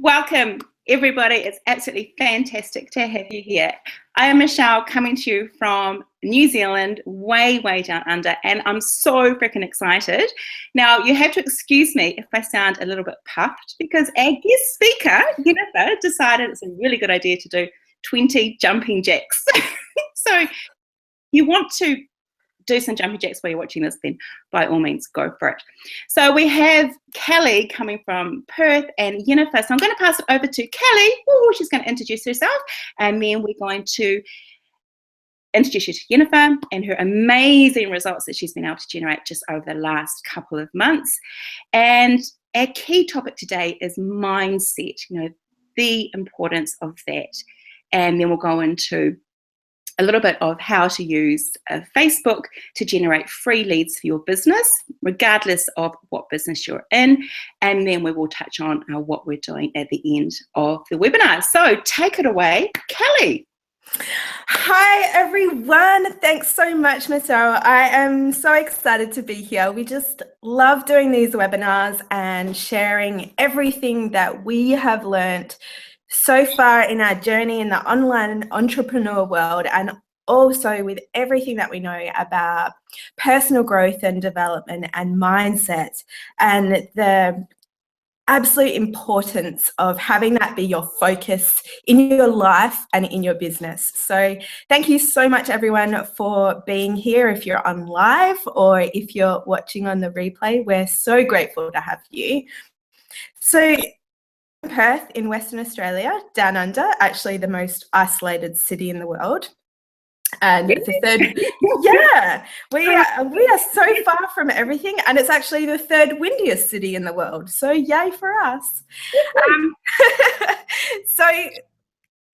Welcome, everybody. It's absolutely fantastic to have you here. I am Michelle, coming to you from New Zealand, way, way down under, and I'm so freaking excited. Now, you have to excuse me if I sound a little bit puffed because our guest speaker, Jennifer, decided it's a really good idea to do 20 jumping jacks. So you want to do some jumping jacks while you're watching this, then by all means go for it. So we have Kelly coming from Perth and Jennifer. So I'm going to pass it over to Kelly. Ooh, she's going to introduce herself, and then we're going to introduce you to Jennifer and her amazing results that she's been able to generate just over the last couple of months. And our key topic today is mindset, the importance of that. And then we'll go into a little bit of how to use Facebook to generate free leads for your business, regardless of what business you're in. And then we will touch on what we're doing at the end of the webinar. So take it away, Kelly. Hi, everyone. Thanks so much, Michelle. I am so excited to be here. We just love doing these webinars and sharing everything that we have learned so far in our journey in the online entrepreneur world, and also with everything that we know about personal growth and development and mindset, and the absolute importance of having that be your focus in your life and in your business. So thank you so much, everyone, for being here. If you're on live or if you're watching on the replay, we're so grateful to have you. So Perth in Western Australia, down under, actually the most isolated city in the world. And it's the third, yeah, we are so far from everything, and it's actually the third windiest city in the world. So yay for us. So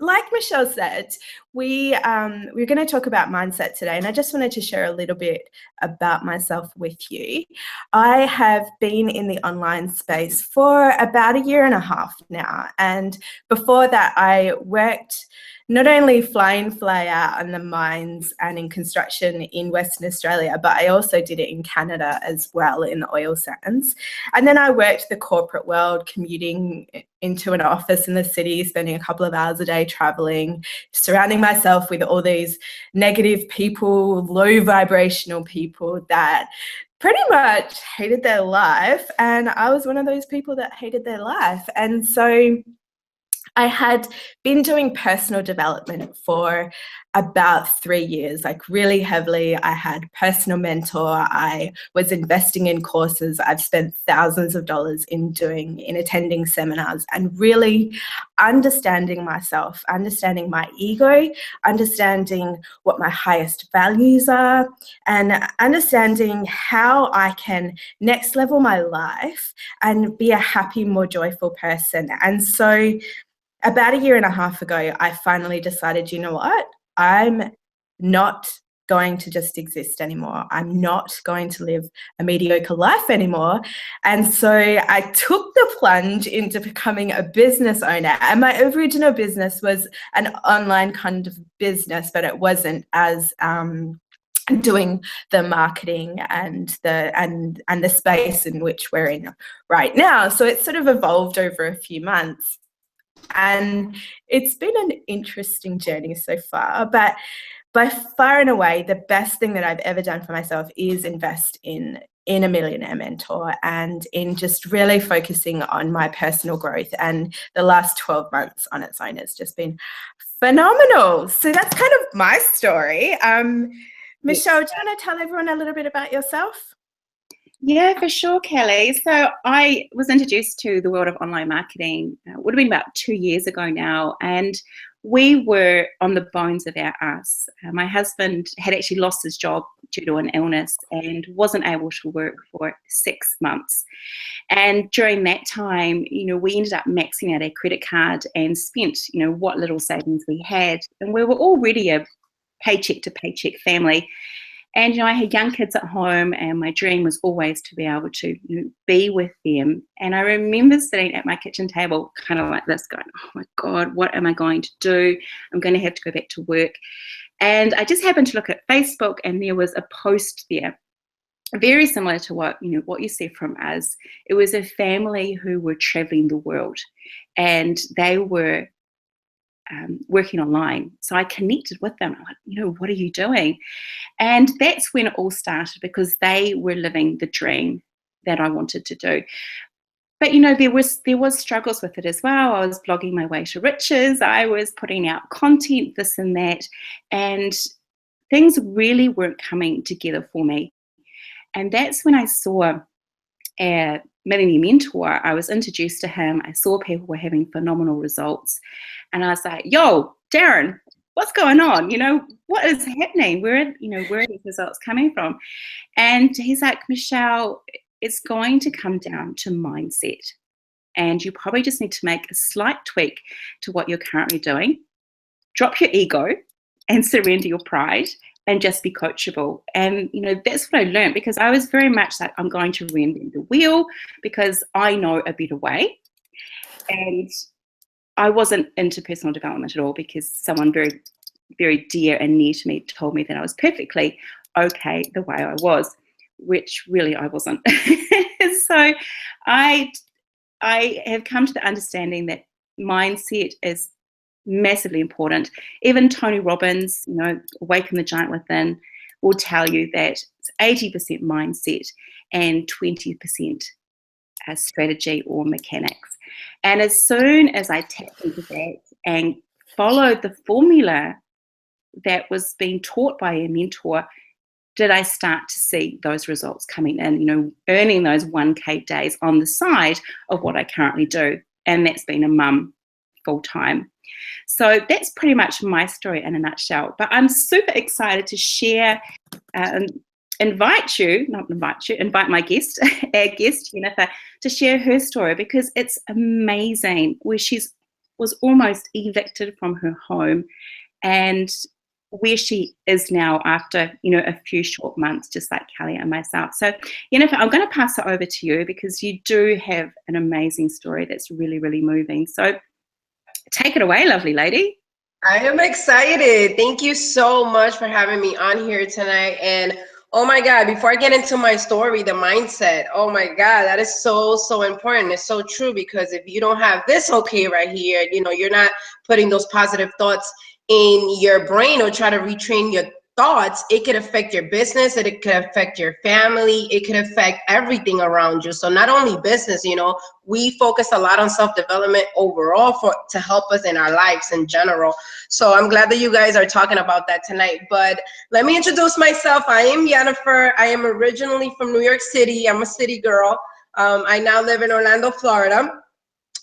like Michelle said, we're going to talk about mindset today, and I just wanted to share a little bit about myself with you. I have been in the online space for about 1.5 years now, and before that I worked not only fly in, fly out on the mines and in construction in Western Australia, but I also did it in Canada as well in the oil sands. And then I worked the corporate world, commuting into an office in the city, spending a couple of hours a day traveling, surrounding myself with all these negative people, low vibrational people that pretty much hated their life. And I was one of those people that hated their life. And so I had been doing personal development for about 3 years, like really heavily. I had a personal mentor. I was investing in courses. I've spent thousands of dollars in attending seminars and really understanding myself, understanding my ego, understanding what my highest values are, and understanding how I can next level my life and be a happy, more joyful person. And so about 1.5 years ago, I finally decided, you know what? I'm not going to just exist anymore. I'm not going to live a mediocre life anymore. And so I took the plunge into becoming a business owner. And my original business was an online kind of business, but it wasn't as doing the marketing and the space in which we're in right now. So it sort of evolved over a few months. And it's been an interesting journey so far, but by far and away, the best thing that I've ever done for myself is invest in a millionaire mentor and in just really focusing on my personal growth. And the last 12 months on its own has just been phenomenal. So that's kind of my story. Michelle, do you want to tell everyone a little bit about yourself? Yeah, for sure, Kelly. So I was introduced to the world of online marketing, would have been about 2 years ago now, and we were on the bones of our ass. My husband had actually lost his job due to an illness and wasn't able to work for 6 months. And during that time, we ended up maxing out our credit card and spent, what little savings we had. And we were already a paycheck to paycheck family. And, I had young kids at home, and my dream was always to be able to be with them. And I remember sitting at my kitchen table kind of like this, going, oh my God, what am I going to do? I'm going to have to go back to work. And I just happened to look at Facebook, and there was a post there very similar to what you said from us. It was a family who were traveling the world, and they were working online. So I connected with them. I'm like, what are you doing? And that's when it all started, because they were living the dream that I wanted to do. But there was struggles with it as well. I was blogging my way to riches. I was putting out content, this and that, and things really weren't coming together for me. And that's when I saw a Millionaire Mentor. I was introduced to him. I saw people were having phenomenal results, and I was like, "Yo, Darren, what's going on? What is happening? Where are these results coming from?" And he's like, "Michelle, it's going to come down to mindset, and you probably just need to make a slight tweak to what you're currently doing. Drop your ego and surrender your pride, and just be coachable." And that's what I learned, because I was very much like, I'm going to reinvent the wheel because I know a better way. And I wasn't into personal development at all, because someone very, very dear and near to me told me that I was perfectly okay the way I was, which really I wasn't. So I have come to the understanding that mindset is massively important. Even Tony Robbins, Awaken the Giant Within, will tell you that it's 80% mindset and 20% strategy or mechanics. And as soon as I tapped into that and followed the formula that was being taught by a mentor, did I start to see those results coming in, earning those 1K days on the side of what I currently do. And that's been a mum full time. So that's pretty much my story in a nutshell. But I'm super excited to share invite my guest, our guest, Jennifer, to share her story, because it's amazing, where she was almost evicted from her home, and where she is now after, a few short months, just like Kelly and myself. So, Jennifer, I'm going to pass it over to you, because you do have an amazing story that's really, really moving. So take it away, lovely lady. I am excited. Thank you so much for having me on here tonight. And oh my God, before I get into my story, the mindset, oh my God, that is so, so important. It's so true, because if you don't have this okay right here, you're not putting those positive thoughts in your brain or try to retrain your thoughts, it could affect your business, it could affect your family, it could affect everything around you. So not only business, we focus a lot on self-development overall to help us in our lives in general. So I'm glad that you guys are talking about that tonight. But let me introduce myself. I am Jennifer. I am originally from New York City. I'm a city girl. I now live in Orlando, Florida.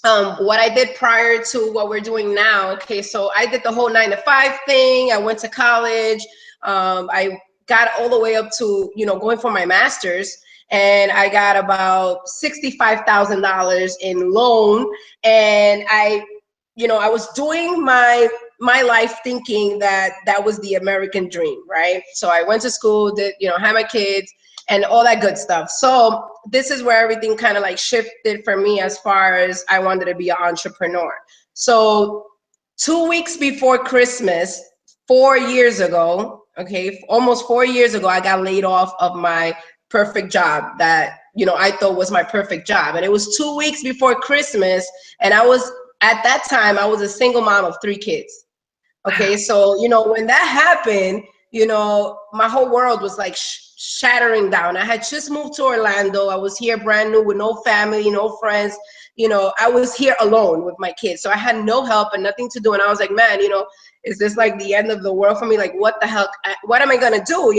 What I did prior to what we're doing now, okay, so I did the whole 9-to-5 thing. I went to college. I got all the way up to, going for my master's, and I got about $65,000 in loan. And I was doing my life thinking that was the American dream, right? So I went to school, did, had my kids and all that good stuff. So this is where everything kind of like shifted for me, as far as I wanted to be an entrepreneur. So 2 weeks before Christmas, 4 years ago, okay, almost 4 years ago, I got laid off of my perfect job that, I thought was my perfect job. And it was 2 weeks before Christmas. And at that time, I was a single mom of 3 kids. Okay, so, when that happened, my whole world was like shattering down. I had just moved to Orlando. I was here brand new with no family, no friends. I was here alone with my kids. So I had no help and nothing to do. And I was like, man, is this like the end of the world for me? Like, what the hell? What am I going to do?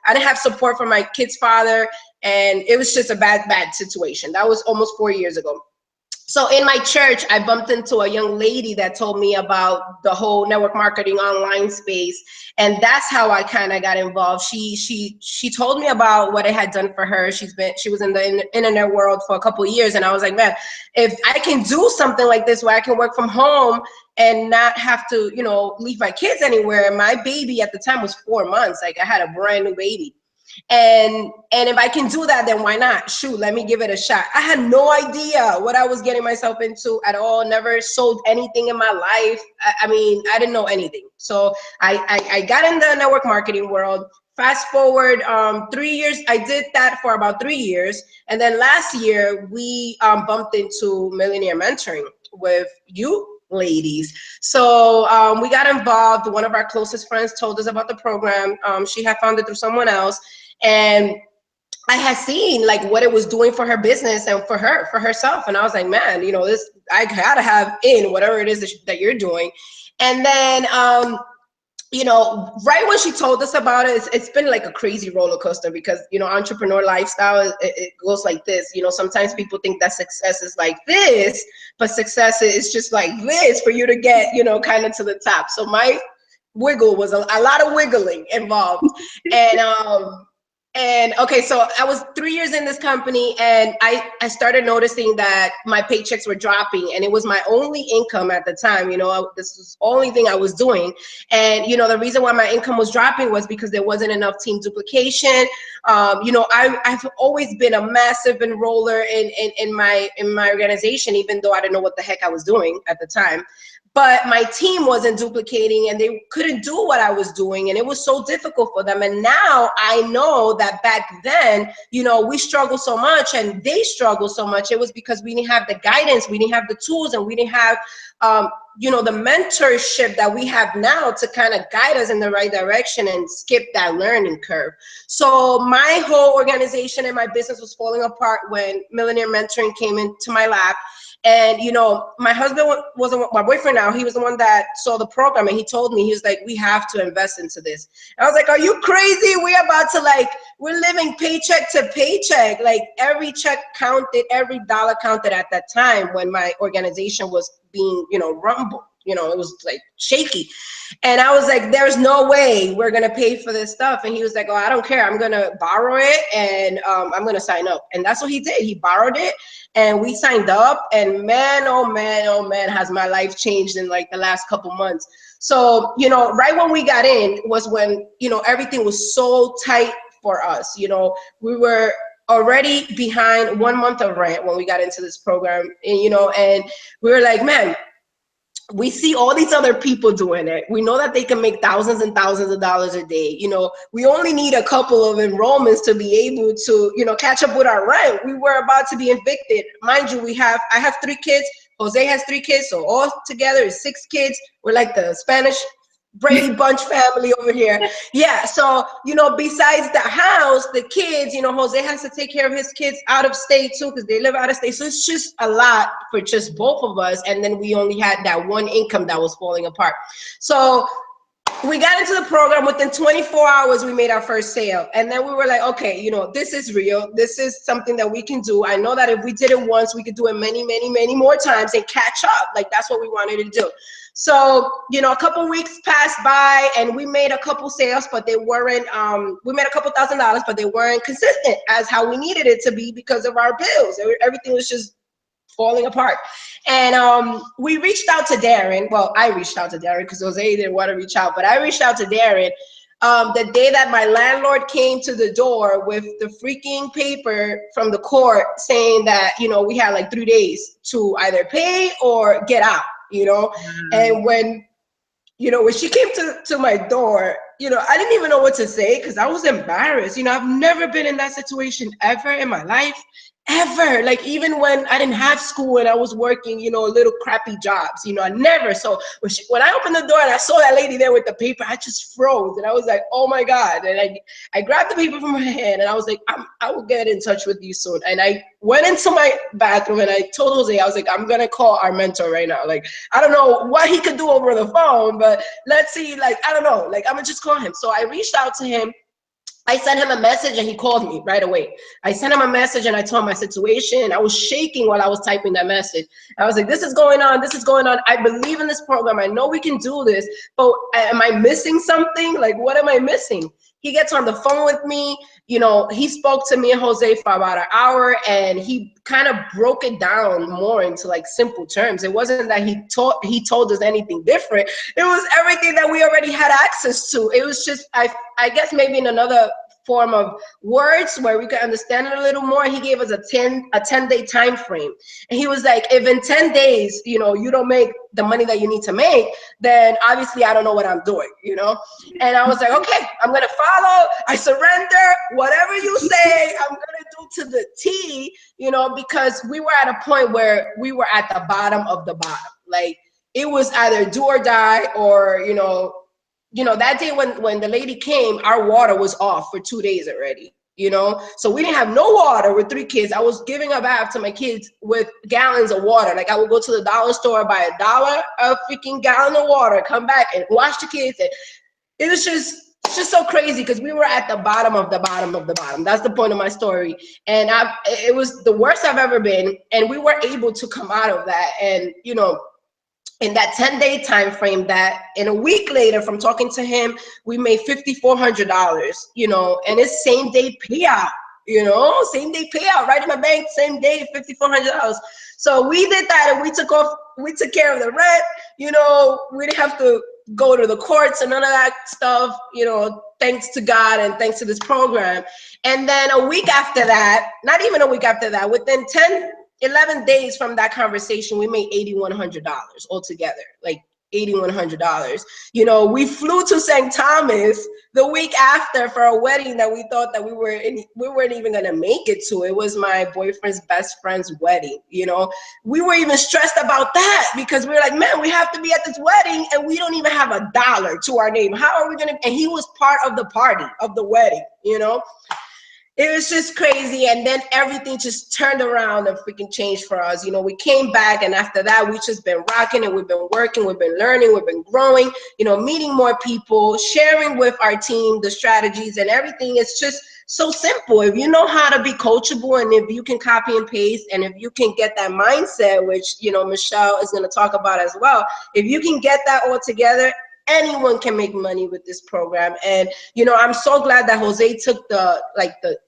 I didn't have support from my kid's father. And it was just a bad situation. That was almost 4 years ago. So in my church, I bumped into a young lady that told me about the whole network marketing online space. And that's how I kind of got involved. She told me about what it had done for her. She was in the internet world for a couple of years. And I was like, man, if I can do something like this where I can work from home and not have to, leave my kids anywhere. My baby at the time was 4 months. Like, I had a brand new baby. And if I can do that, then why not? Shoot, let me give it a shot. I had no idea what I was getting myself into at all. Never sold anything in my life. I mean, I didn't know anything. So I got in the network marketing world, fast forward 3 years, I did that for about 3 years. And then last year we bumped into Millionaire Mentoring with you ladies. So we got involved. One of our closest friends told us about the program. She had found it through someone else. And I had seen like what it was doing for her business and for herself. And I was like, man, you know, this, I gotta have in whatever it is that you're doing. And then, you know, right when she told us about it, it's been like a crazy roller coaster because, you know, entrepreneur lifestyle, it goes like this. You know, sometimes people think that success is like this, but success is just like this for you to get, you know, kind of to the top. So my wiggle was a lot of wiggling involved. And okay, so I was 3 years in this company, and I started noticing that my paychecks were dropping, and it was my only income at the time. You know, this was the only thing I was doing. And, you know, the reason why my income was dropping was because there wasn't enough team duplication. You know, I've always been a massive enroller in my organization, even though I didn't know what the heck I was doing at the time. But my team wasn't duplicating and they couldn't do what I was doing, and it was so difficult for them. And now I know that back then, you know, we struggled so much and they struggled so much. It was because we didn't have the guidance, we didn't have the tools, and we didn't have, you know, the mentorship that we have now to kind of guide us in the right direction and skip that learning curve. So my whole organization and my business was falling apart when Millionaire Mentoring came into my lap. And, you know, my husband wasn't my boyfriend now. He was the one that saw the program, and he told me, he was like, we have to invest into this. And I was like, are you crazy? We're about to, like, we're living paycheck to paycheck. Like, every check counted, every dollar counted at that time when my organization was being, you know, rumbled. You know, it was like shaky. And I was like, there's no way we're going to pay for this stuff. And he was like, oh, I don't care. I'm going to borrow it and I'm going to sign up. And that's what he did. He borrowed it and we signed up. And man, oh man, has my life changed in like the last couple months. So, you know, right when we got in was when, you know, everything was so tight for us. You know, we were already behind 1 month of rent when we got into this program. And, you know, and we were like, man, we see all these other people doing it. We know that they can make thousands and thousands of dollars a day. You know, we only need a couple of enrollments to be able to, you know, catch up with our rent. We were about to be evicted. Mind you, I have 3 kids. Jose has 3 kids. So all together is 6 kids. We're like the Spanish Brady Bunch family over here. Yeah, so, you know, besides the house, the kids, you know, Jose has to take care of his kids out of state too, because they live out of state. So it's just a lot for just both of us. And then we only had that one income that was falling apart. So we got into the program. Within 24 hours, we made our first sale. And then we were like, okay, you know, this is real. This is something that we can do. I know that if we did it once, we could do it many, many, many more times and catch up. Like, that's what we wanted to do. So, you know, a couple weeks passed by and we made a couple sales, but they weren't, we made a couple $1,000s, but they weren't consistent as how we needed it to be because of our bills. Everything was just falling apart. And we reached out to Darren. Well, I reached out to Darren because Jose didn't want to reach out, but I reached out to Darren the day that my landlord came to the door with the freaking paper from the court saying that, you know, we had like 3 days to either pay or get out, you know. And when, you know, when she came to my door, you know, I didn't even know what to say because I was embarrassed. You know, I've never been in that situation ever in my life. Ever. Like, even when I didn't have school and I was working, you know, little crappy jobs, you know, I never. So when I opened the door and I saw that lady there with the paper, I just froze and I was like, oh my God. And I grabbed the paper from her hand and I was like, I will get in touch with you soon. And I went into my bathroom and I told Jose, I was like, I'm going to call our mentor right now. Like, I don't know what he could do over the phone, but let's see, like, I don't know, like, I'm going to just call him. So I reached out to him. I sent him a message and he called me right away. I sent him a message and I told him my situation. I was shaking while I was typing that message. I was like, this is going on. This is going on. I believe in this program. I know we can do this, but am I missing something? Like, what am I missing? He gets on the phone with me. You know, he spoke to me and Jose for about an hour and he kind of broke it down more into like simple terms. It wasn't that he told us anything different. It was everything that we already had access to. It was just, I guess maybe in another form of words where we could understand it a little more. He gave us a 10-day time frame, and he was like, if in 10 days, you know, you don't make the money that you need to make, then obviously I don't know what I'm doing, you know. And I was like, okay, I'm gonna follow. I surrender. Whatever you say, I'm gonna do to the T, you know, because we were at a point where we were at the bottom of the bottom. Like, it was either do or die, or you know, that day when the lady came, our water was off for 2 days already, you know. So we didn't have no water with 3 kids. I was giving a bath to my kids with gallons of water. Like, I would go to the dollar store, buy $1 a freaking gallon of water, come back and wash the kids. And it was just so crazy because we were at the bottom of the bottom of the bottom. That's the point of my story. And it was the worst I've ever been. And we were able to come out of that. And, you know, in that 10-day time frame, that in a week later from talking to him, we made $5,400, you know, and it's same day payout, you know, same day payout right in my bank, same day, $5,400. So we did that, and we took care of the rent, you know. We didn't have to go to the courts and none of that stuff, you know, thanks to God and thanks to this program. And then a week after that, not even a week after that, within 11 days from that conversation, we made $8,100 altogether, like $8,100. You know, we flew to St. Thomas the week after for a wedding that we thought that we weren't even gonna make it to. It was my boyfriend's best friend's wedding, you know. We were even stressed about that because we were like, man, we have to be at this wedding and we don't even have $1 to our name. How are we gonna? And he was part of the party of the wedding, you know. It was just crazy. And then everything just turned around and freaking changed for us. You know, we came back, and after that, we've just been rocking, and we've been working, we've been learning, we've been growing, you know, meeting more people, sharing with our team the strategies and everything. It's just so simple. If you know how to be coachable, and if you can copy and paste, and if you can get that mindset, which, you know, Michelle is going to talk about as well, if you can get that all together, anyone can make money with this program. And, you know, I'm so glad that Jose took the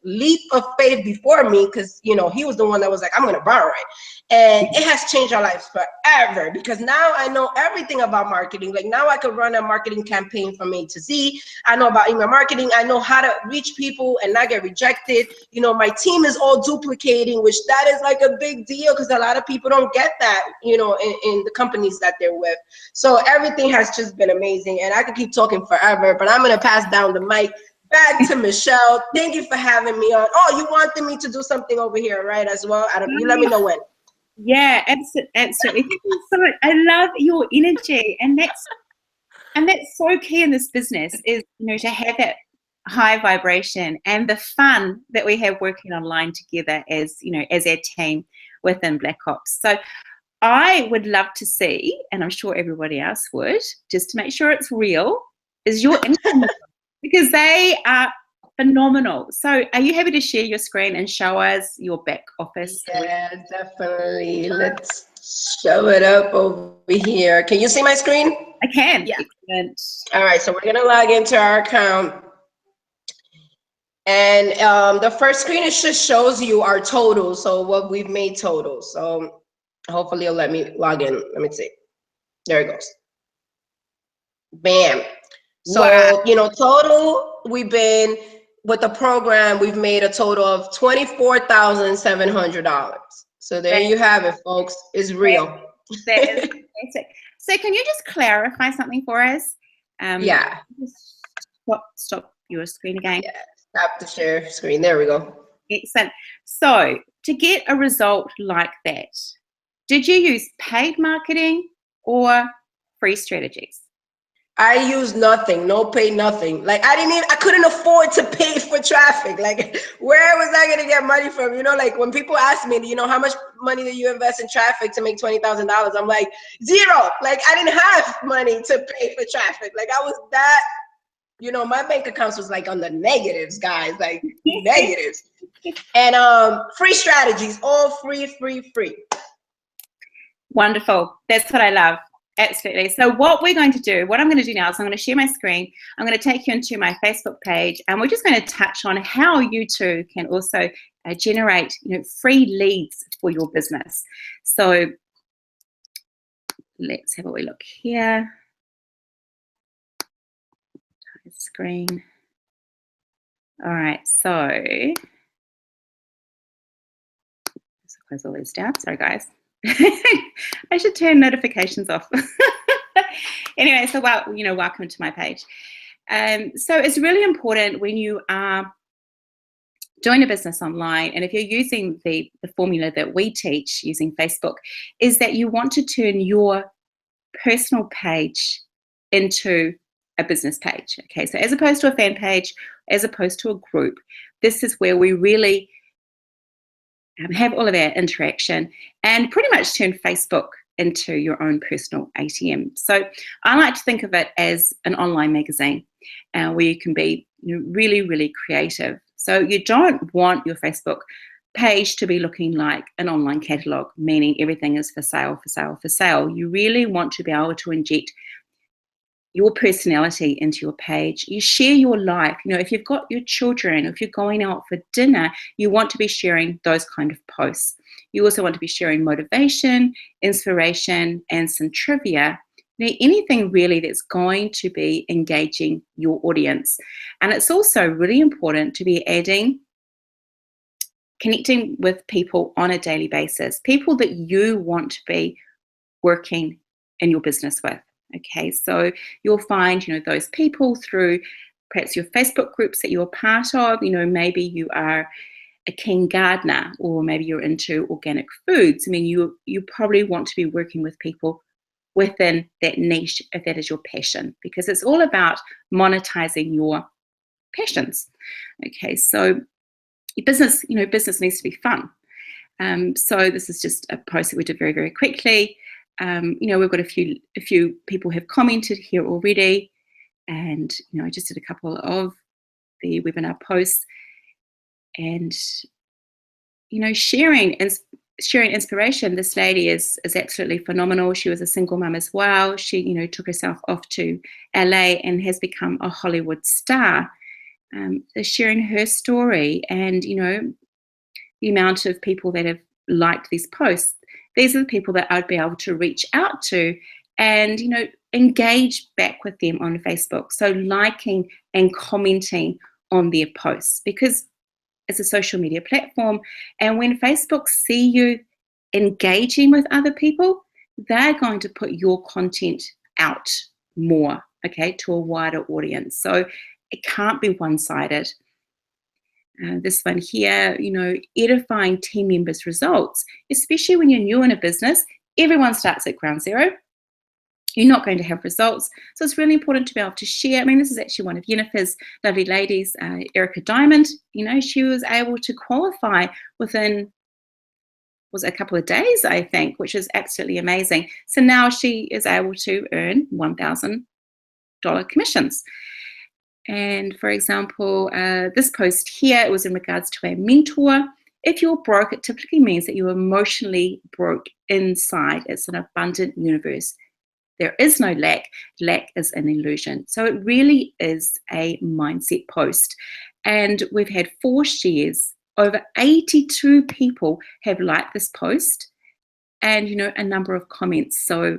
leap of faith before me, because, you know, he was the one that was like, I'm going to borrow it. And it has changed our lives forever, because now I know everything about marketing. Like, now I can run a marketing campaign from A to Z. I know about email marketing. I know how to reach people and not get rejected. You know, my team is all duplicating, which that is like a big deal, because a lot of people don't get that, you know, in the companies that they're with. So everything has just been amazing, and I could keep talking forever, but I'm going to pass down the mic back to Michelle. Thank you for having me on. Oh, you wanted me to do something over here, right, as well? You let me know when. Yeah, absolutely. Thank you so much. I love your energy, and that's so key in this business, is, you know, to have that high vibration and the fun that we have working online together as, you know, as our team within Black Ops. So I would love to see, and I'm sure everybody else would, just to make sure it's real, is your Instagram, because they are phenomenal. So are you happy to share your screen and show us your back office? Yeah, definitely. Let's show it up over here. Can you see my screen? I can. Yeah. Excellent. All right, so we're going to log into our account. And the first screen, it just shows you our total, so what we've made total. So hopefully it'll let me log in. Let me see. There it goes. Bam. So, wow. You know, total, we've been with the program, we've made a total of $24,700. So there you have it, folks. It's real. That is fantastic. So can you just clarify something for us? Yeah. Just stop your screen again. Yeah. Stop the share screen. There we go. Excellent. So to get a result like that, did you use paid marketing or free strategies? I used nothing, no pay, nothing. Like, I couldn't afford to pay for traffic. Like, where was I gonna get money from? You know, like when people ask me, you know, how much money do you invest in traffic to make $20,000? I'm like, zero. Like, I didn't have money to pay for traffic. Like, I was that, you know, my bank accounts was like on the negatives, guys, like negatives. And free strategies, all free. Wonderful. That's what I love. Absolutely. So what we're going to do, what I'm going to do now is I'm going to share my screen. I'm going to take you into my Facebook page, and we're just going to touch on how you too can also generate, you know, free leads for your business. So let's have a wee look here. Screen. All right, so let's close all these down. Sorry, guys. I should turn notifications off. Anyway, so welcome to my page. So it's really important when you are doing a business online, and if you're using the formula that we teach using Facebook, is that you want to turn your personal page into a business page. Okay, so as opposed to a fan page, as opposed to a group, this is where we really have all of our interaction and pretty much turn Facebook into your own personal ATM. So I like to think of it as an online magazine where you can be really, really creative. So you don't want your Facebook page to be looking like an online catalog, meaning everything is for sale, for sale, for sale. You really want to be able to inject your personality into your page. You share your life. If you've got your children, if you're going out for dinner, you want to be sharing those kind of posts. You also want to be sharing motivation, inspiration, and some trivia. Anything really that's going to be engaging your audience. And it's also really important to be connecting with people on a daily basis, people that you want to be working in your business with. Okay, so you'll find, those people through perhaps your Facebook groups that you're part of. Maybe you are a keen gardener, or maybe you're into organic foods. I mean, you probably want to be working with people within that niche if that is your passion, because it's all about monetizing your passions. Okay, so your business needs to be fun. So this is just a post that we did very, very quickly. We've got a few people have commented here already, and I just did a couple of the webinar posts, and sharing inspiration. This lady is absolutely phenomenal. She was a single mum as well. She took herself off to LA and has become a Hollywood star. Sharing her story, and the amount of people that have liked these posts. These are the people that I'd be able to reach out to and, engage back with them on Facebook. So liking and commenting on their posts, because it's a social media platform. And when Facebook see you engaging with other people, they're going to put your content out more, okay, to a wider audience. So it can't be one-sided. This one here, edifying team members' results, especially when you're new in a business. Everyone starts at ground zero. You're not going to have results. So it's really important to be able to share. I mean, this is actually one of Jennifer's lovely ladies, Erica Diamond. She was able to qualify within, was it a couple of days, I think, which is absolutely amazing. So now she is able to earn $1,000 commissions. And for example, this post here, it was in regards to a mentor. If you're broke, it typically means that you're emotionally broke inside. It's an abundant universe. There is no lack. Lack is an illusion. So it really is a mindset post. And we've had 4 shares. Over 82 people have liked this post, and, a number of comments. So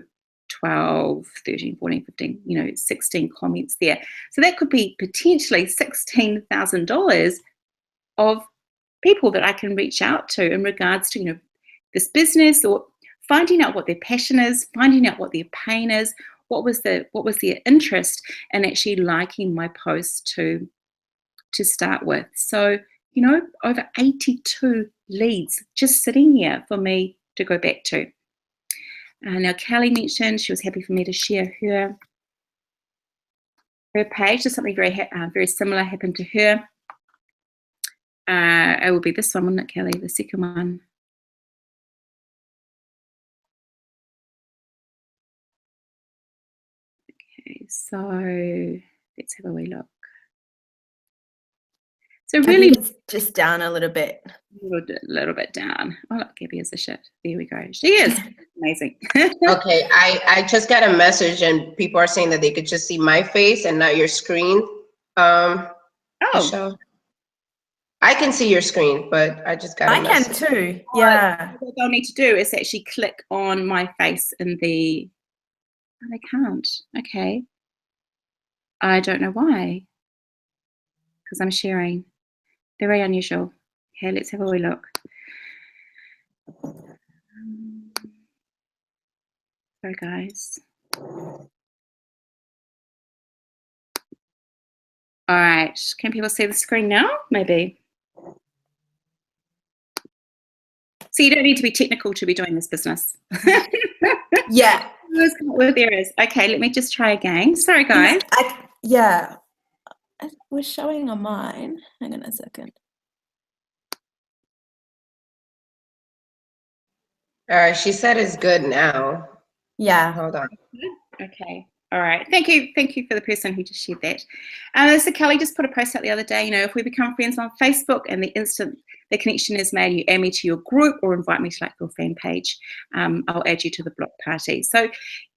12, 13, 14, 15, 16 comments there. So that could be potentially $16,000 of people that I can reach out to in regards to, this business, or finding out what their passion is, finding out what their pain is, what was their interest, and actually liking my post to start with. So, over 82 leads just sitting here for me to go back to. Now, Kelly mentioned she was happy for me to share her page. There's something very similar happened to her. It will be this one, wouldn't it, Kelly? The second one. Okay, so let's have a wee look. So really, it's just down a little bit. A little bit down. Oh, look, Gabby is a shit. There we go. She is amazing. Okay, I just got a message, and people are saying that they could just see my face and not your screen. Michelle. I can see your screen, but I just got a message. I can too. Yeah. What they'll need to do is actually click on my face in the. Oh, they can't. Okay. I don't know why. Because I'm sharing. Very unusual. Okay, let's have a wee look. Sorry, guys. All right, can people see the screen now? Maybe. So you don't need to be technical to be doing this business. Yeah. With errors. Okay, let me just try again. Sorry, guys. Yeah. I was showing on mine. Hang on a second. All right, she said it's good now. Yeah. Hold on. Okay. All right. Thank you for the person who just shared that. So Kelly just put a post out the other day, if we become friends on Facebook and the instant the connection is made, you add me to your group or invite me to like your fan page, I'll add you to the block party. So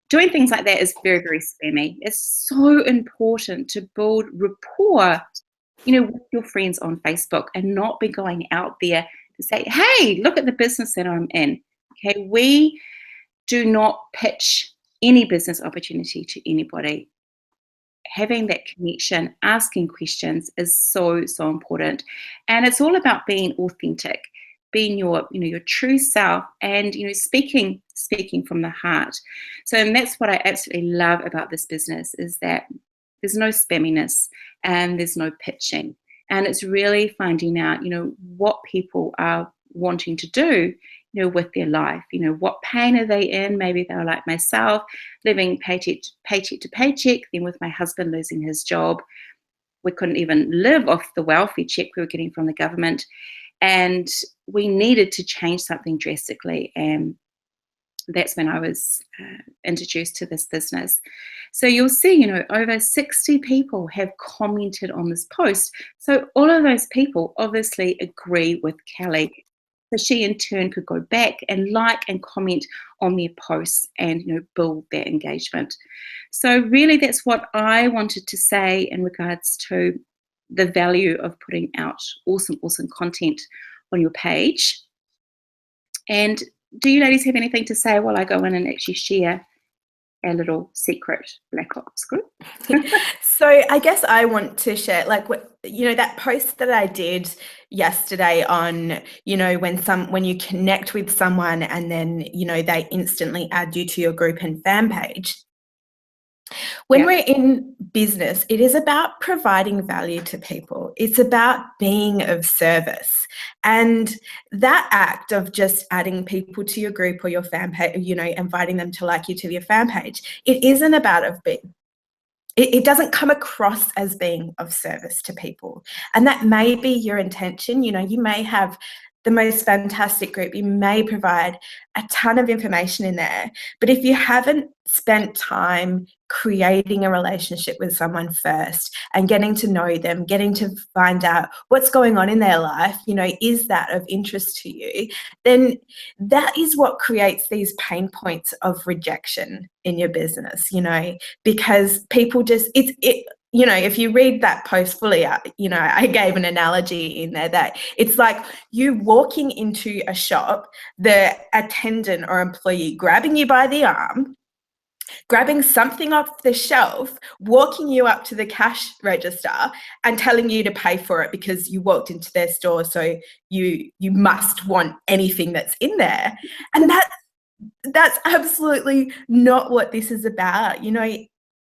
doing things like that is very, very spammy. It's so important to build rapport, with your friends on Facebook and not be going out there to say, hey, look at the business that I'm in. Okay. We do not pitch any business opportunity to anybody. Having that connection, asking questions is so, so important. And it's all about being authentic, being your true self and, speaking from the heart. So, and that's what I absolutely love about this business is that there's no spamminess and there's no pitching. And it's really finding out, what people are wanting to do, with their life. What pain are they in? Maybe they're like myself, living paycheck to paycheck. Then with my husband losing his job, we couldn't even live off the welfare check we were getting from the government. And we needed to change something drastically. And that's when I was introduced to this business. So you'll see, over 60 people have commented on this post. So all of those people obviously agree with Kelly. So she in turn could go back and like and comment on their posts and, build their engagement. So really that's what I wanted to say in regards to the value of putting out awesome content on your page. And do you ladies have anything to say while I go in and actually share our little secret Black Ops group? So I guess I want to share, that post that I did yesterday on, when you connect with someone and then, they instantly add you to your group and fan page. When we're in business, it is about providing value to people. It's about being of service. And that act of just adding people to your group or your fan page, inviting them to like you to your fan page, it isn't about it doesn't come across as being of service to people. And that may be your intention. You may have the most fantastic group. You may provide a ton of information in there. But if you haven't spent time creating a relationship with someone first and getting to know them, getting to find out what's going on in their life, is that of interest to you, then that is what creates these pain points of rejection in your business, because people just, if you read that post fully, I gave an analogy in there that it's like you walking into a shop, the attendant or employee grabbing you by the arm, grabbing something off the shelf, walking you up to the cash register and telling you to pay for it because you walked into their store, so you must want anything that's in there. And that's absolutely not what this is about.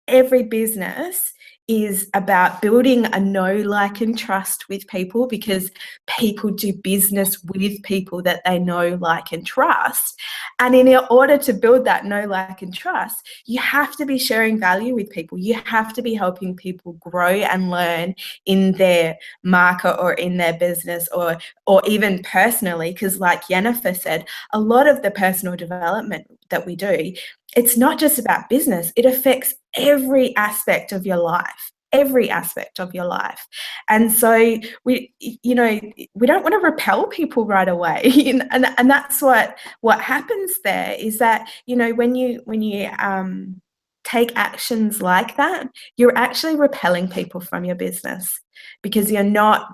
Every business is about building a know, like, and trust with people, because people do business with people that they know, like, and trust. And in order to build that know, like, and trust, you have to be sharing value with people. You have to be helping people grow and learn in their market or in their business or even personally, because like Jennifer said, a lot of the personal development that we do, it's not just about business. It affects every aspect of your life. And so we don't want to repel people right away. And that's what happens there, is that, when you take actions like that, you're actually repelling people from your business, because you're not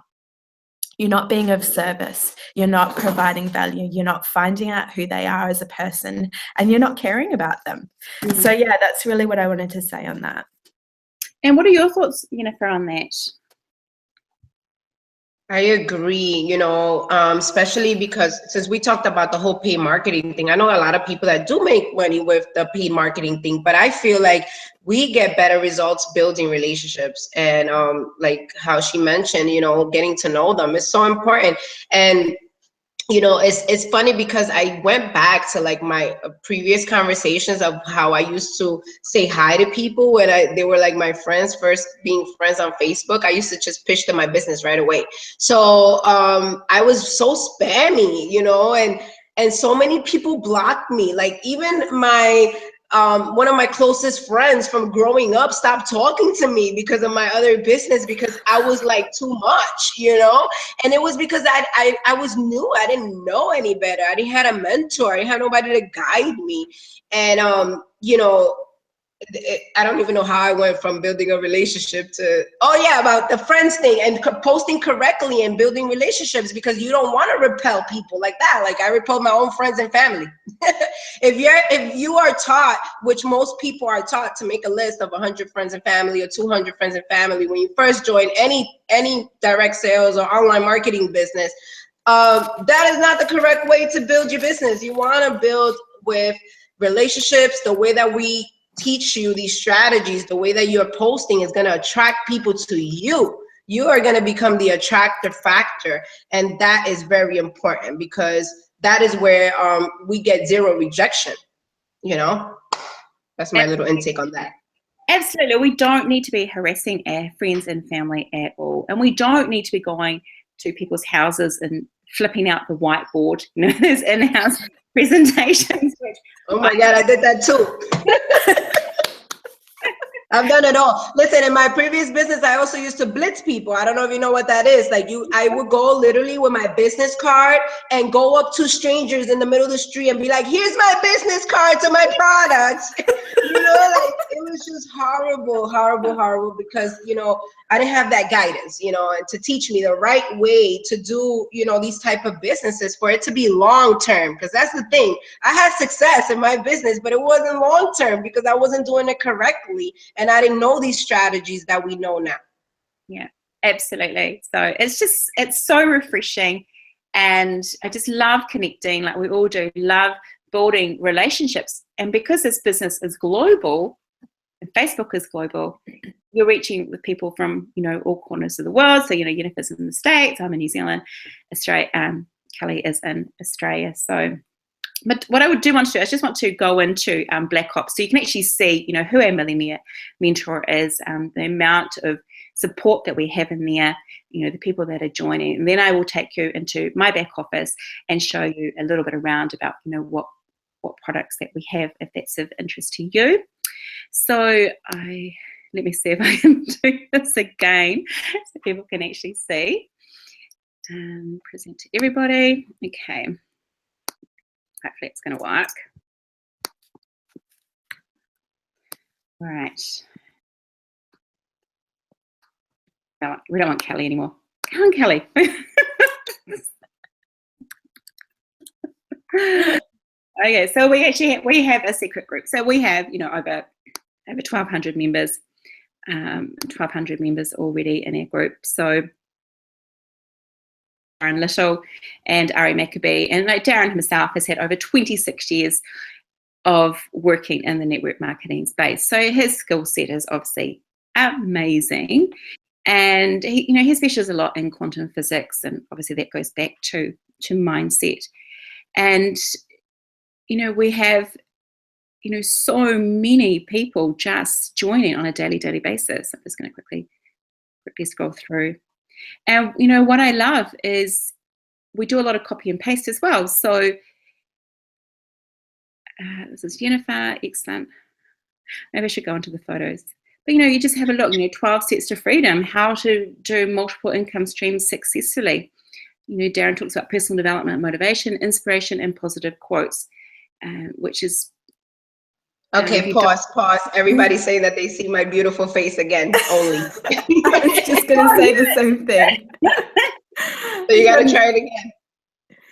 being of service, you're not providing value, you're not finding out who they are as a person, and you're not caring about them. Mm-hmm. So yeah, that's really what I wanted to say on that. And what are your thoughts, Jennifer, on that? I agree, especially because since we talked about the whole paid marketing thing, I know a lot of people that do make money with the paid marketing thing, but I feel like we get better results building relationships. And like how she mentioned, getting to know them is so important. And it's funny because I went back to like my previous conversations of how I used to say hi to people when they were like my friends, first being friends on Facebook. I used to just pitch them my business right away. So I was so spammy, and so many people blocked me. Like even my one of my closest friends from growing up stopped talking to me because of my other business, because I was like too much, and it was because I was new. I didn't know any better. I didn't have a mentor. I didn't have nobody to guide me. And I don't even know how I went from building a relationship to, about the friends thing and posting correctly and building relationships, because you don't want to repel people like that. Like I repel my own friends and family. If you are taught, which most people are taught, to make a list of 100 friends and family or 200 friends and family when you first join any direct sales or online marketing business, that is not the correct way to build your business. You want to build with relationships. The way that we teach you these strategies, the way that you're posting is going to attract people to you. You are going to become the attractor factor. And that is very important, because that is where we get zero rejection. That's my little intake on that. Absolutely. We don't need to be harassing our friends and family at all. And we don't need to be going to people's houses and flipping out the whiteboard, those in-house presentations. Oh my God, I did that too. I've done it all. Listen, in my previous business, I also used to blitz people. I don't know if you know what that is. Like I would go literally with my business card and go up to strangers in the middle of the street and be like, here's my business card to my products. Like it was just horrible, because, I didn't have that guidance, and to teach me the right way to do, these type of businesses for it to be long-term. Because that's the thing. I had success in my business, but it wasn't long-term because I wasn't doing it correctly. And I didn't know these strategies that we know now. Yeah, absolutely. So it's so refreshing. And I just love connecting, like we all do, love building relationships. And because this business is global, and Facebook is global, you're reaching with people from, all corners of the world. So, Jennifer's in the States, I'm in New Zealand, Australia, Kelly is in Australia. So, but what I do want to do, I just want to go into Black Ops, so you can actually see, who our Millionaire Mentor is, the amount of support that we have in there, the people that are joining. And then I will take you into my back office and show you a little bit around about, what products that we have, if that's of interest to you. So let me see if I can do this again so people can actually see. Present to everybody. Okay. Hopefully it's going to work. All right. No, we don't want Kelly anymore. Come on, Kelly. Okay, so we have a secret group. So we have, over 1,200 members, 1,200 members already in our group. So Darren Little and Ari Maccabee, and like Darren himself has had over 26 years of working in the network marketing space. So his skill set is obviously amazing, and he specializes a lot in quantum physics, and obviously that goes back to mindset. And we have so many people just joining on a daily basis. I'm just going to quickly scroll through. And, what I love is we do a lot of copy and paste as well. So this is Jennifer, excellent. Maybe I should go into the photos. But, you just have a look, 12 steps to freedom, how to do multiple income streams successfully. Darren talks about personal development, motivation, inspiration, and positive quotes, which is... Okay, pause. Everybody's saying that they see my beautiful face again, only. I was just going to say the same thing. So you got to try it again.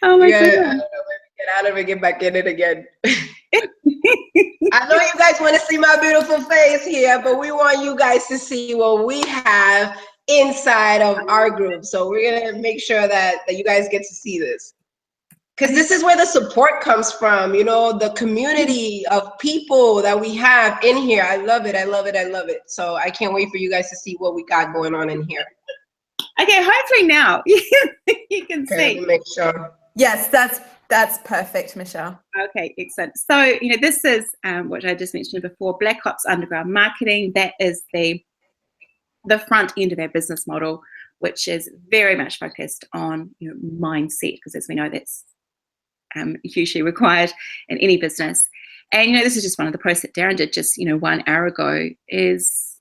Oh my God. I don't know, maybe get out of it, get back in it again. I know you guys want to see my beautiful face here, but we want you guys to see what we have inside of our group. So we're gonna make sure that you guys get to see this. Because this is where the support comes from, you know, the community of people that we have in here. I love it, I love it, I love it. So I can't wait for you guys to see what we got going on in here. Okay, hopefully now you can Okay, see. let me make sure. Yes, that's perfect, Michelle. Okay, excellent. So, you know, this is what I just mentioned before, Black Ops Underground Marketing. That is the front end of our business model, which is very much focused on, you know, mindset, because as we know, that's hugely required in any business. And, you know, this is just one of the posts that Darren did just, you know, 1 hour ago, is,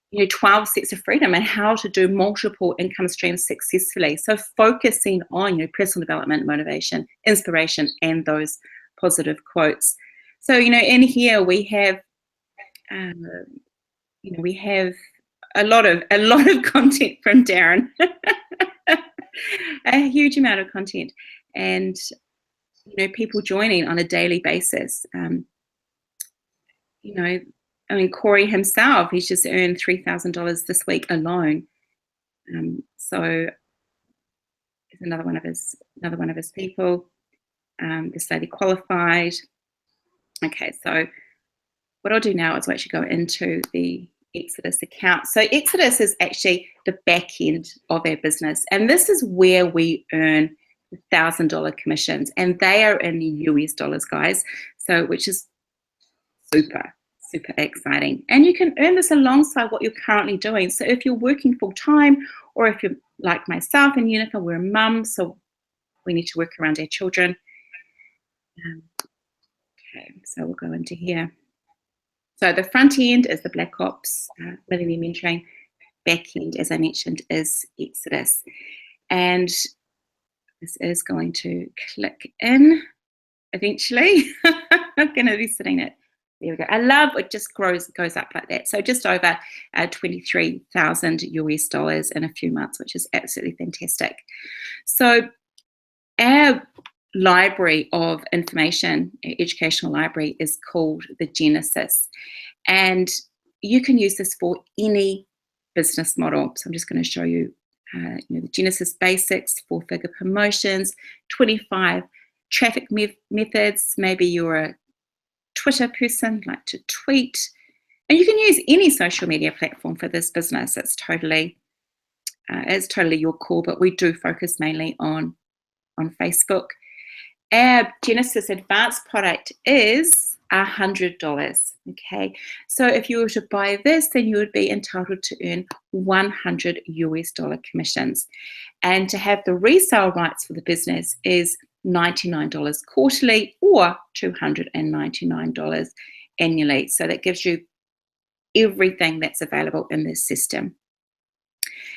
you know, 12 steps of freedom and how to do multiple income streams successfully. So focusing on, you know, personal development, motivation, inspiration, and those positive quotes. So, you know, in here we have, you know, we have a lot of content from Darren, a huge amount of content, and, you know, people joining on a daily basis. You know, I mean, Corey himself, he's just earned $3,000 this week alone. So there's another one of his people. This lady qualified. Okay, so what I'll do now is we'll actually go into the Exodus account. So Exodus is actually the back end of our business, and this is where we earn $1,000 commissions, and they are in US dollars, guys. So which is super exciting, and you can earn this alongside what you're currently doing. So if you're working full time, or if you're like myself and Unifa, we're a mum, so we need to work around our children. Okay, so we'll go into here. So the front end is the Black Ops Millionaire Mentoring. Back end, as I mentioned, is Exodus, and this is going to click in eventually. I'm going to be sitting it. There we go. I love it, just goes up like that. So just over 23,000 US dollars in a few months, which is absolutely fantastic. So our library of information, educational library, is called the Genesis, and you can use this for any business model. So I'm just going to show you, you know, the Genesis basics, 4-figure promotions, 25 traffic methods. Maybe you're a Twitter person, like to tweet, and you can use any social media platform for this business. It's totally your call, but we do focus mainly on Facebook. Our Genesis Advanced product is $100. Okay, so if you were to buy this, then you would be entitled to earn 100 US dollar commissions, and to have the resale rights for the business is $99 quarterly or $299 annually. So that gives you everything that's available in this system.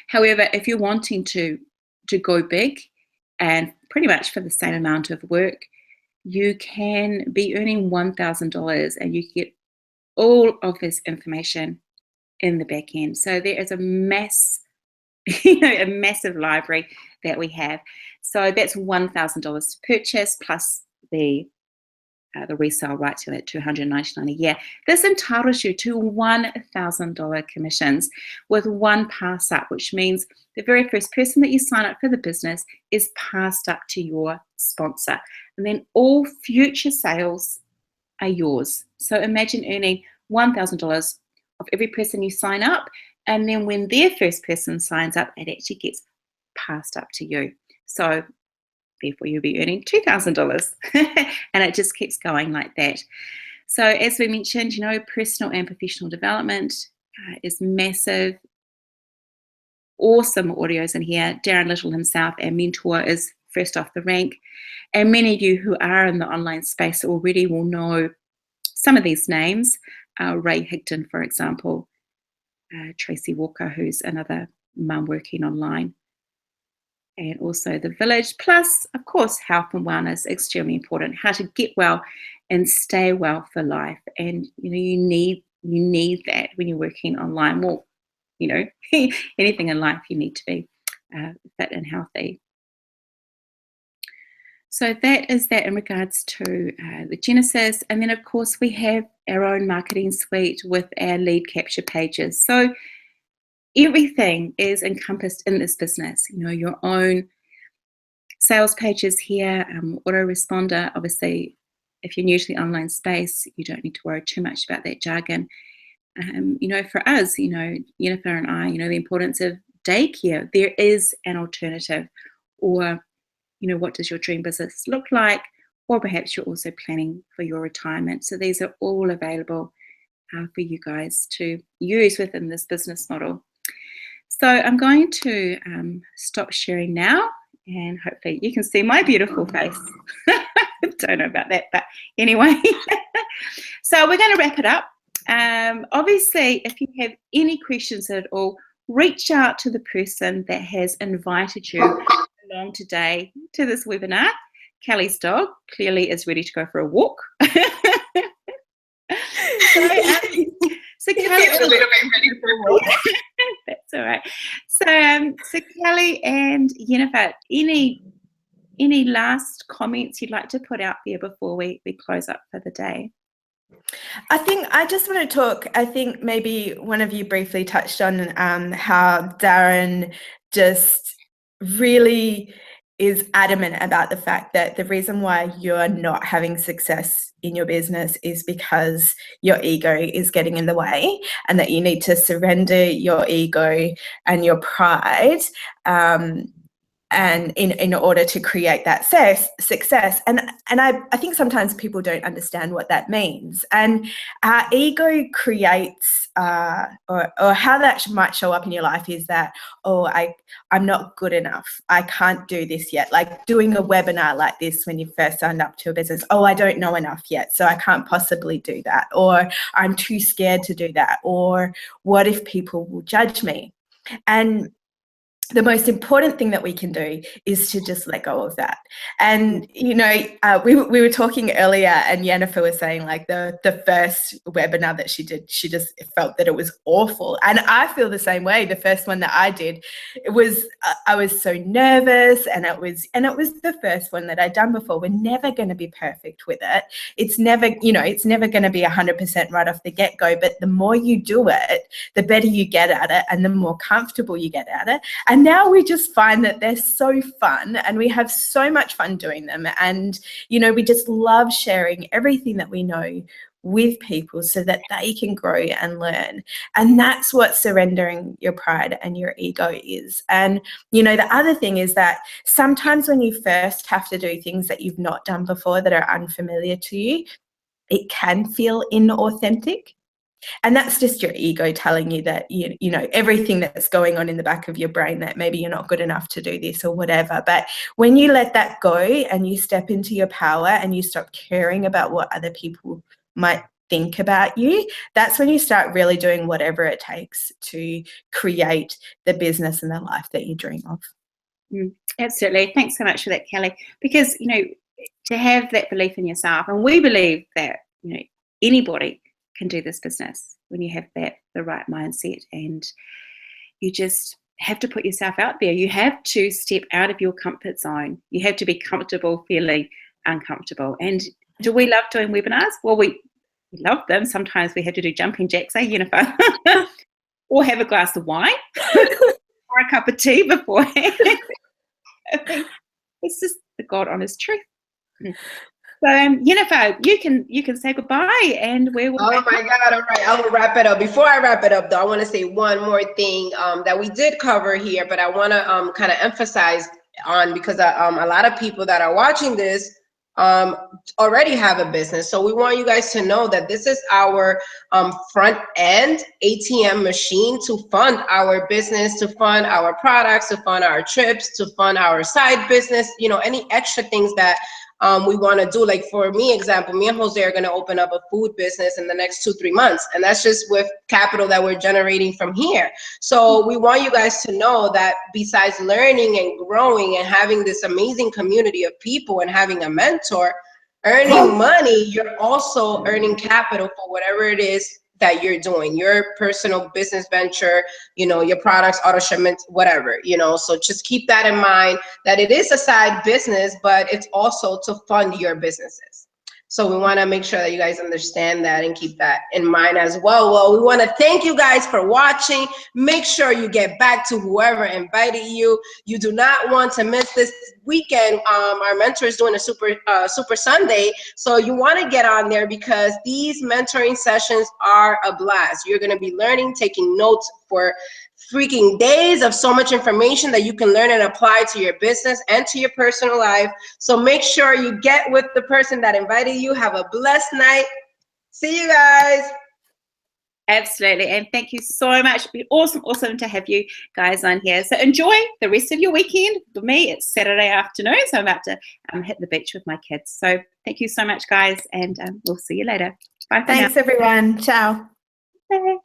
However, if you're wanting to go big and pretty much for the same amount of work, you can be earning $1,000 and you get all of this information in the back end. So there is a massive library that we have. So that's $1,000 to purchase, plus the resale rights for that $299 a year. This entitles you to $1,000 commissions with one pass up, which means the very first person that you sign up for the business is passed up to your sponsor, and then all future sales are yours. So imagine earning $1,000 of every person you sign up, and then when their first person signs up, it actually gets passed up to you. So therefore you'll be earning $2,000 and it just keeps going like that. So as we mentioned, you know, personal and professional development is massive. Awesome audios in here. Darren Little himself, our mentor, is first off the rank, and many of you who are in the online space already will know some of these names. Ray Higdon, for example, Tracy Walker, who's another mum working online, and also The Village. Plus, of course, health and wellness, extremely important. How to get well and stay well for life. And you know, you need that when you're working online. Well, you know, anything in life, you need to be fit and healthy. So that is that in regards to the Genesis. And then, of course, we have our own marketing suite with our lead capture pages. So everything is encompassed in this business. You know, your own sales pages here, autoresponder. Obviously, if you're new to the online space, you don't need to worry too much about that jargon. You know, for us, you know, Jennifer and I, you know, the importance of daycare. There is an alternative. Or, you know, what does your dream business look like? Or perhaps you're also planning for your retirement. So these are all available for you guys to use within this business model. So I'm going to stop sharing now, and hopefully you can see my beautiful face. Don't know about that, but anyway. So we're going to wrap it up. Obviously, if you have any questions at all, reach out to the person that has invited you along today to this webinar. Kelly's dog clearly is ready to go for a walk. So Kelly, a little bit ready for a walk. That's all right. So Kelly and Jennifer, any last comments you'd like to put out there before we close up for the day? I think I just want to talk, I think maybe one of you briefly touched on how Darren just really is adamant about the fact that the reason why you're not having success in your business is because your ego is getting in the way, and that you need to surrender your ego and your pride and in order to create that success. And I think sometimes people don't understand what that means. And our ego creates or how that might show up in your life is that, oh, I'm not good enough. I can't do this yet. Like doing a webinar like this when you first signed up to a business. Oh, I don't know enough yet, so I can't possibly do that. Or I'm too scared to do that. Or what if people will judge me? And the most important thing that we can do is to just let go of that. And, you know, we were talking earlier, and Jennifer was saying like the first webinar that she did, she just felt that it was awful. And I feel the same way. The first one that I did, it was, I was so nervous, and it was the first one that I'd done before. We're never going to be perfect with it. It's never, you know, it's never going to be 100% right off the get-go, but the more you do it, the better you get at it, and the more comfortable you get at it. And now we just find that they're so fun, and we have so much fun doing them. And, you know, we just love sharing everything that we know with people so that they can grow and learn. And that's what surrendering your pride and your ego is. And, you know, the other thing is that sometimes when you first have to do things that you've not done before that are unfamiliar to you, it can feel inauthentic. And that's just your ego telling you that, you know, everything that's going on in the back of your brain, that maybe you're not good enough to do this or whatever. But when you let that go and you step into your power and you stop caring about what other people might think about you, that's when you start really doing whatever it takes to create the business and the life that you dream of. Absolutely. Thanks so much for that, Kelly. Because, you know, to have that belief in yourself, and we believe that, you know, anybody can do this business when you have the right mindset, and you just have to put yourself out there. You have to step out of your comfort zone. You have to be comfortable feeling uncomfortable. And do we love doing webinars? Well, we love them. Sometimes we have to do jumping jacks, Jennifer? Or have a glass of wine or a cup of tea beforehand. I think it's just the God honest truth. So, Jennifer, you can say goodbye, and we will. Oh my God! All right, I will wrap it up. Before I wrap it up, though, I want to say one more thing that we did cover here, but I want to kind of emphasize on, because a lot of people that are watching this already have a business. So we want you guys to know that this is our front end ATM machine to fund our business, to fund our products, to fund our trips, to fund our side business. You know, any extra things that we want to do. Like for me, example, me and Jose are going to open up a food business in the next 2-3 months. And that's just with capital that we're generating from here. So we want you guys to know that besides learning and growing and having this amazing community of people and having a mentor, earning money, you're also earning capital for whatever it is that you're doing, your personal business venture, you know, your products, auto shipments, whatever, you know. So just keep that in mind, that it is a side business, but it's also to fund your businesses. So we want to make sure that you guys understand that and keep that in mind as well. Well, we want to thank you guys for watching. Make sure you get back to whoever invited you. You do not want to miss this weekend. Our mentor is doing a Super Sunday. So you want to get on there because these mentoring sessions are a blast. You're going to be learning, taking notes for freaking days of so much information that you can learn and apply to your business and to your personal life. So make sure you get with the person that invited you. Have a blessed night. See you guys. Absolutely. And thank you so much. It'd be awesome to have you guys on here. So enjoy the rest of your weekend. For me, it's Saturday afternoon, so I'm about to hit the beach with my kids. So thank you so much, guys, and we'll see you later. Bye for now. Thanks, everyone. Ciao. Bye.